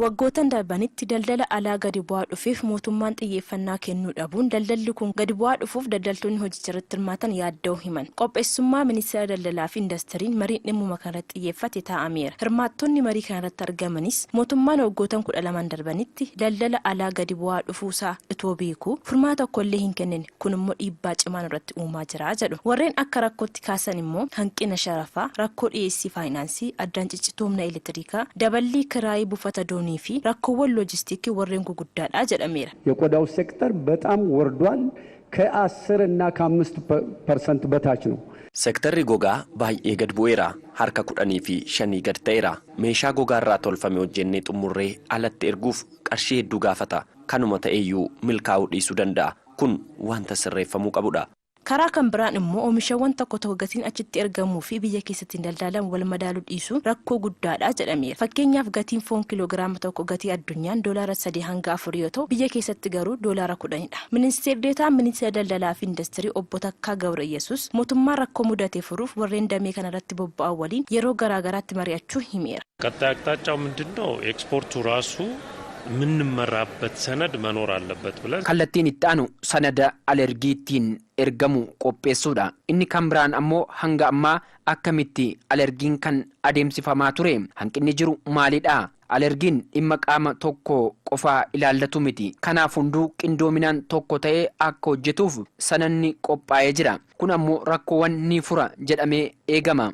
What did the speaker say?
Waggootan darbanitti daldala alaa gadi bu'aa dhufeef mootummaan xiyyeeffannaa kennuu dhabuun daldalli kun gadi bu'aa dhufuuf daldaltoonni hojichaarratti hirmaatan yaadda'uu himan. Qopheessummaa ministeera daldalaa fi indastiriin mariin dhimma kanarratti xiyyeeffate taa'ameera. Hirmaattonni marii kanarratti argamanis mootummaan waggootan 12 darbanitti daldala alaa gadi bu'aa dhufuusaa itoo beekuu furmaata tokkollee hin kennine. Kun immoo dhiibbaa cimaan irratti uumaa jira jedhu. Warreen akka rakkootti kaasan immoo hanqina sharafaa, rakkoo dhiyeessii faayinaansii, addaan ciccituu humna elektirikaa, daballii kiraayii buufata doonii fi rakkoowwan loojistiikii warreen guguddaadha jedhameera. የቆዳው ሴክተር በጣም ወርዷል። ከ10 እና ከ5% በታች ነው። Sektarri gogaa baay'ee gad bu'eera. Harka 10 fi 5 gad ta'eera. Meeshaa gogaarraa tolfame hojjennee xumurree alatti erguuf qarshii hedduu gaafata. Kanuma ta'eeyyuu milkaa'uu dhiisuu danda'a. Kun wanta sirreeffamuu qabudha. Karaa kan biraan immoo oomishawwan tokko tokko gatiin achitti ergamuu fi biyya keessatti daldalan wal madaaluu dhiisuun rakkoo guddaadha jedhameera. Fakkeenyaaf gatiin foon kiloogiraama tokko gatii addunyaan doolaara 3 hanga 4 yoo ta'u biyya keessatti garuu doolaara 10dha. Ministeerri deetaan ministeera daldalaa fi industirii obbo Takkaa Gabrayesus mootummaa rakkoo mudatee furuuf warreen damee kanarratti bobba'an waliin yeroo garaagaraatti mari'achuu himeera. ቀጣይ አቅጣጫው ምንድነው? ኤክስፖርቱ ራሱ ምንመራበት ሰነድ መኖር አለበት ብለን kallattiin itti aanu sanada alergiitiin ergamu qopheessuudha. Inni kan biraan ammoo hanga ammaa akkamitti alergiin kan adeemsifamaa ture hanqinni jiru maalidha? Alergiin dhimma qaama tokko qofaa ilaallatu miti. Kanaaf hunduu qindoominaan tokko ta'ee akka hojjetuuf sananni qophaa'ee jira. Kun ammoo rakkoowwan ni fura jedhamee eegama.